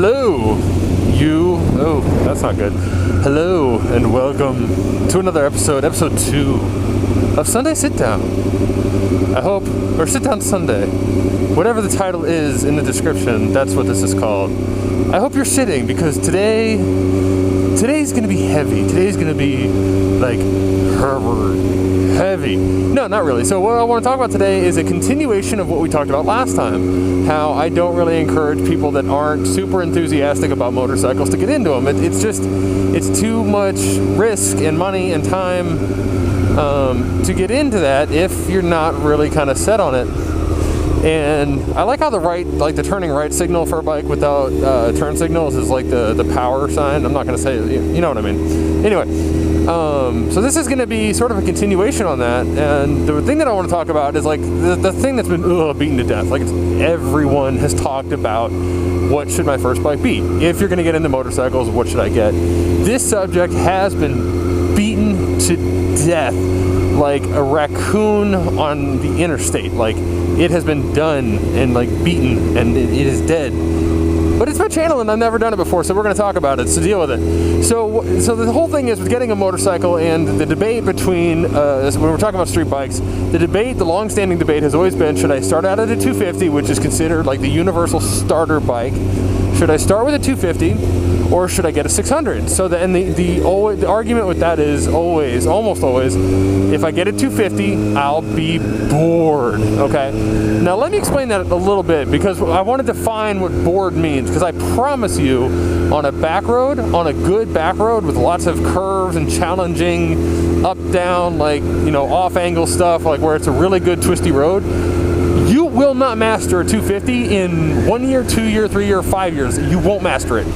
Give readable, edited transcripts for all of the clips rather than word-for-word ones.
Hello, oh, that's not good. Hello, and welcome to another episode 2 of Sunday Sit Down. I hope, or Sit Down Sunday, whatever the title is in the description, that's what this is called. I hope you're sitting, because today's going to be heavy. Today's going to be, like, heavy. No, not really. So what I want to talk about today is a continuation of what we talked about last time. How I don't really encourage people that aren't super enthusiastic about motorcycles to get into them. It's too much risk and money and time to get into that if you're not really kind of set on it. And I like how the turning right signal for a bike without turn signals is like the power sign. I'm not going to say, you know what I mean. Anyway, so this is going to be sort of a continuation on that. And the thing that I want to talk about is like the thing that's been beaten to death. Like everyone has talked about, what should my first bike be? If you're going to get into motorcycles, what should I get? This subject has been beaten to death like a raccoon on the interstate. Like, it has been done and like beaten, and it is dead. But it's my channel and I've never done it before, so we're going to talk about it, so deal with it. So the whole thing is with getting a motorcycle and the debate between, when we're talking about street bikes, the long-standing debate has always been, should I start out at a 250, which is considered like the universal starter bike? Should I start with a 250 or should I get a 600? So the argument with that is almost always, if I get a 250, I'll be bored, okay? Now let me explain that a little bit, because I want to define what bored means, because I promise you, on a back road, on a good back road with lots of curves and challenging up, down, like, you know, off angle stuff, like where it's a really good twisty road, you will not master a 250 in 1 year, 2 year, 3 year, 5 years. You won't master it.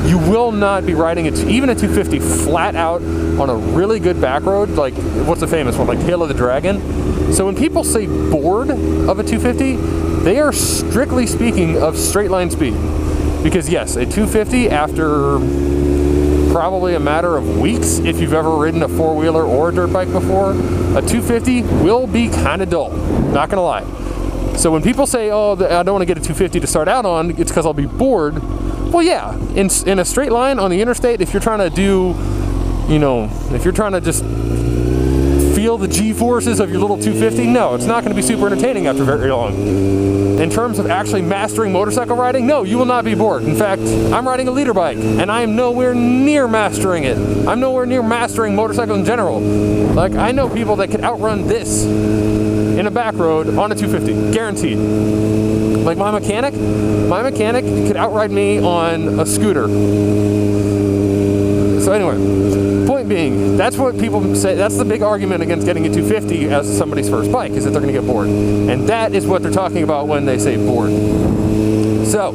You will not be riding it, even a 250 flat out on a really good back road, like what's the famous one, like Tail of the Dragon. So when people say bored of a 250, they are strictly speaking of straight line speed. Because yes, a 250 after probably a matter of weeks, if you've ever ridden a four-wheeler or a dirt bike before, a 250 will be kind of dull, not gonna lie. So when people say, oh, I don't want to get a 250 to start out on, it's because I'll be bored. Well, yeah, in a straight line on the interstate, if you're trying to do, you know, if you're trying to just feel the G-forces of your little 250, no, it's not going to be super entertaining after very long. In terms of actually mastering motorcycle riding, no, you will not be bored. In fact, I'm riding a leader bike, and I am nowhere near mastering it. I'm nowhere near mastering motorcycle in general. Like, I know people that could outrun this in a back road on a 250, guaranteed. Like my mechanic could outride me on a scooter. So anyway, point being, that's what people say, that's the big argument against getting a 250 as somebody's first bike, is that they're going to get bored. And that is what they're talking about when they say bored. So,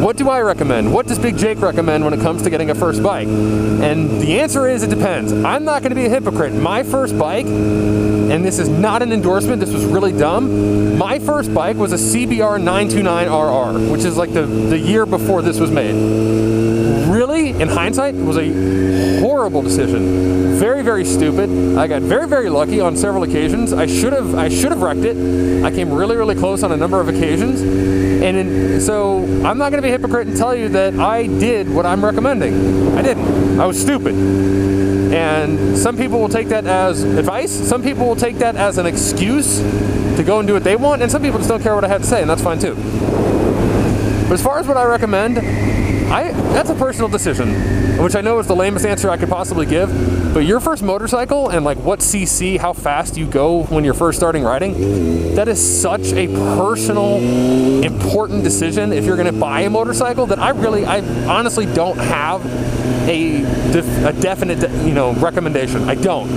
what do I recommend? What does Big Jake recommend when it comes to getting a first bike? And the answer is, it depends. I'm not going to be a hypocrite. My first bike, and this is not an endorsement, this was really dumb, my first bike was a CBR 929RR, which is like the year before this was made. Really, in hindsight, it was a horrible decision. Very, very stupid. I got very, very lucky on several occasions. I should have wrecked it. I came really, really close on a number of occasions. So I'm not going to be a hypocrite and tell you that I did what I'm recommending. I didn't. I was stupid. And some people will take that as advice. Some people will take that as an excuse to go and do what they want. And some people just don't care what I have to say, and that's fine too. But as far as what I recommend, that's a personal decision, which I know is the lamest answer I could possibly give, but your first motorcycle and like what CC, how fast you go when you're first starting riding, that is such a personal, important decision if you're going to buy a motorcycle that I honestly don't have a definite, recommendation. I don't.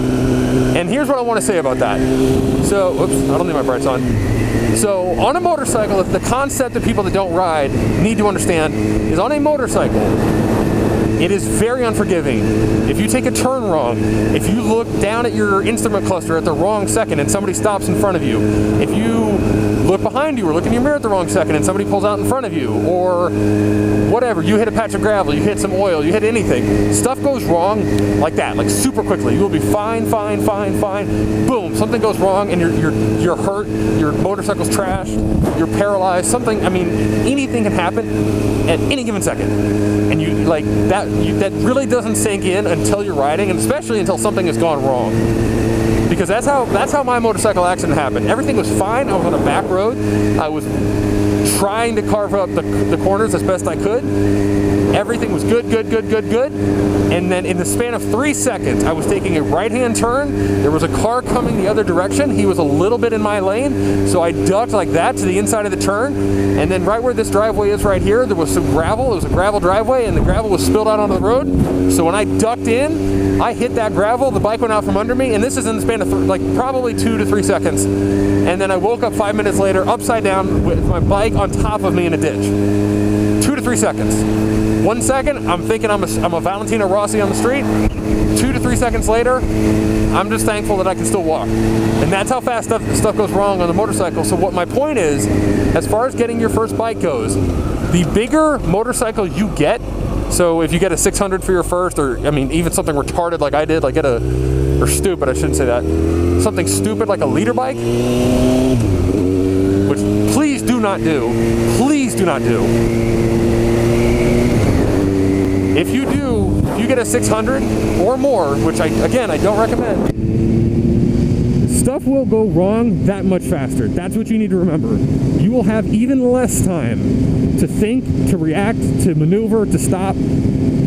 And here's what I want to say about that. So, oops, I don't need my brights on. So on a motorcycle, the concept that people that don't ride need to understand is, on a motorcycle, it is very unforgiving. If you take a turn wrong, if you look down at your instrument cluster at the wrong second and somebody stops in front of you, if you look behind you or look in your mirror at the wrong second and somebody pulls out in front of you, or whatever, you hit a patch of gravel, you hit some oil, you hit anything. Stuff goes wrong like that, like super quickly. You'll be fine. Boom, something goes wrong and you're hurt, your motorcycle's trashed, you're paralyzed, something, I mean, anything can happen at any given second. And you like that really doesn't sink in until you're riding, and especially until something has gone wrong. Because that's how my motorcycle accident happened. Everything was fine. I was on a back road. I was trying to carve up the corners as best I could. Everything was good. And then in the span of 3 seconds, I was taking a right-hand turn. There was a car coming the other direction. He was a little bit in my lane, so I ducked like that to the inside of the turn. And then right where this driveway is right here, there was some gravel. It was a gravel driveway, and the gravel was spilled out onto the road. So when I ducked in, I hit that gravel, the bike went out from under me, and this is in the span of probably 2 to 3 seconds. And then I woke up 5 minutes later, upside down, with my bike on top of me in a ditch. 2 to 3 seconds. 1 second, I'm thinking I'm a Valentino Rossi on the street. 2 to 3 seconds later, I'm just thankful that I can still walk. And that's how fast stuff goes wrong on the motorcycle. So what my point is, as far as getting your first bike goes, the bigger motorcycle you get, so if you get a 600 for your first, or I mean, even something retarded like I did, like or stupid, I shouldn't say that, something stupid like a liter bike, which please do not do. If you get a 600 or more, which I don't recommend, stuff will go wrong that much faster. That's what you need to remember. You will have even less time to think, to react, to maneuver, to stop.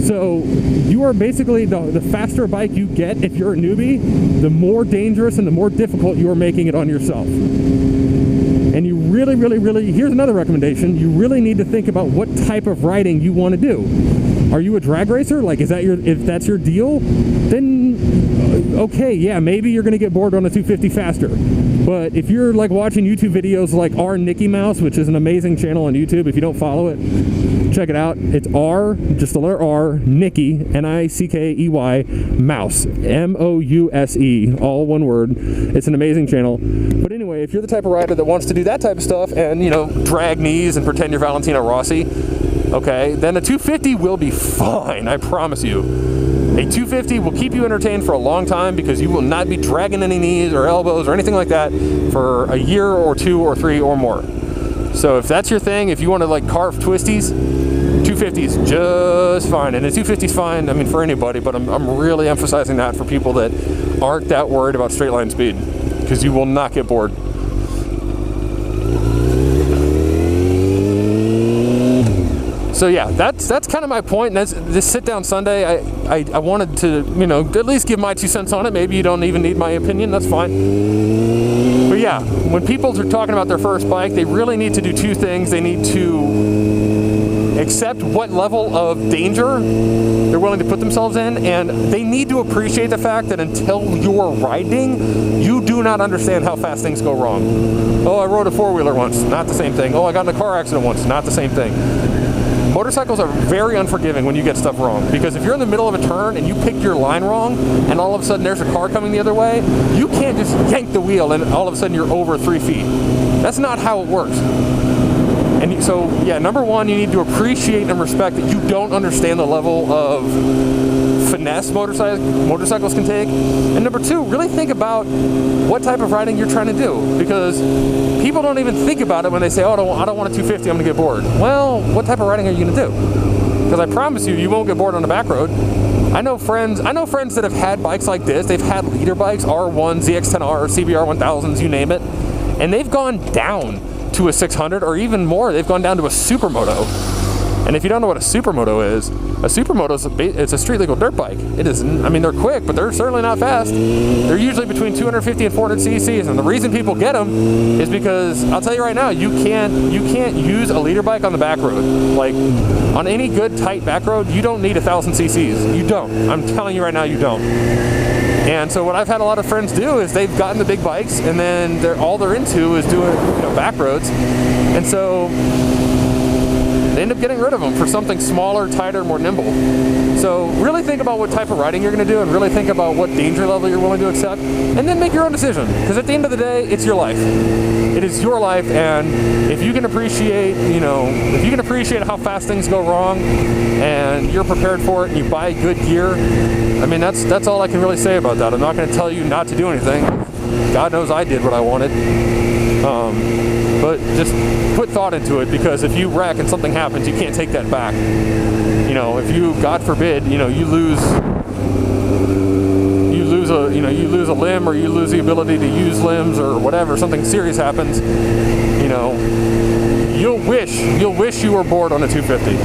So you are basically, the faster a bike you get, if you're a newbie, the more dangerous and the more difficult you are making it on yourself. And you really, here's another recommendation, you really need to think about what type of riding you want to do. Are you a drag racer? Like, if that's your deal, then okay, yeah, maybe you're gonna get bored on a 250 faster. But if you're like watching YouTube videos like R Nicky Mouse, which is an amazing channel on YouTube, if you don't follow it, check it out. It's R, just the letter R, Nicky, Nickey, Mouse, Mouse, all one word. It's an amazing channel. But anyway, if you're the type of rider that wants to do that type of stuff and, you know, drag knees and pretend you're Valentino Rossi, okay, then a 250 will be fine, I promise you. A 250 will keep you entertained for a long time because you will not be dragging any knees or elbows or anything like that for a year or 2 or 3 or more. So if that's your thing, if you want to like carve twisties, 250 is just fine. And a 250 is fine, I mean, for anybody, but I'm really emphasizing that for people that aren't that worried about straight line speed, because you will not get bored. So yeah, that's kind of my point. And this sit down Sunday, I wanted to, you know, at least give my 2 cents on it. Maybe you don't even need my opinion, that's fine. But yeah, when people are talking about their first bike, they really need to do 2 things. They need to accept what level of danger they're willing to put themselves in, and they need to appreciate the fact that until you're riding, you do not understand how fast things go wrong. Oh, I rode a 4-wheeler once, not the same thing. Oh, I got in a car accident once, not the same thing. Motorcycles are very unforgiving when you get stuff wrong, because if you're in the middle of a turn and you pick your line wrong and all of a sudden there's a car coming the other way, you can't just yank the wheel and all of a sudden you're over 3 feet. That's not how it works. And so, yeah, number one, you need to appreciate and respect that you don't understand the level of finesse motorcycles can take. And number 2, really think about what type of riding you're trying to do, because people don't even think about it when they say, oh, I don't want a 250, I'm gonna get bored. Well, what type of riding are you gonna do? Because I promise you won't get bored on the back road. I know friends that have had bikes like this. They've had leader bikes, R1, ZX10R, CBR 1000s, you name it, and they've gone down to a 600 or even more. They've gone down to a supermoto. And if you don't know what a supermoto is it's a street legal dirt bike. It is, I mean, they're quick, but they're certainly not fast. They're usually between 250 and 400 cc's, and the reason people get them is because, I'll tell you right now, you can't use a leader bike on the back road. Like, on any good tight back road, you don't need 1,000 cc's. You don't. I'm telling you right now, you don't. And so what I've had a lot of friends do is they've gotten the big bikes, and then all they're into is doing, you know, back roads. And so they end up getting rid of them for something smaller, tighter, more nimble. So really think about what type of riding you're going to do, and really think about what danger level you're willing to accept, and then make your own decision. Because at the end of the day, it's your life. It is your life, and if you can appreciate, if you can appreciate how fast things go wrong, and you're prepared for it, and you buy good gear, I mean, that's all I can really say about that. I'm not going to tell you not to do anything. God knows I did what I wanted. But just put thought into it, because if you wreck and something happens, you can't take that back. If you, God forbid, you lose a limb, or you lose the ability to use limbs, or whatever, something serious happens, you'll wish you were bored on a 250.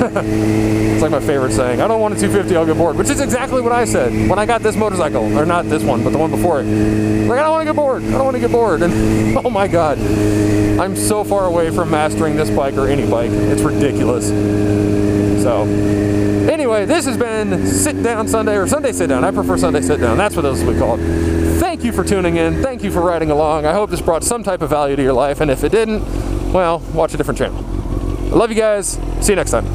It's like my favorite saying. I don't want a 250, I'll get bored. Which is exactly what I said when I got this motorcycle. Or not this one, but the one before it. Like, I don't want to get bored. I don't want to get bored. And oh my God, I'm so far away from mastering this bike or any bike. It's ridiculous. So, anyway, this has been Sit Down Sunday, or Sunday Sit Down. I prefer Sunday Sit Down. That's what this will be called. Thank you for tuning in. Thank you for riding along. I hope this brought some type of value to your life. And if it didn't, well, watch a different channel. I love you guys. See you next time.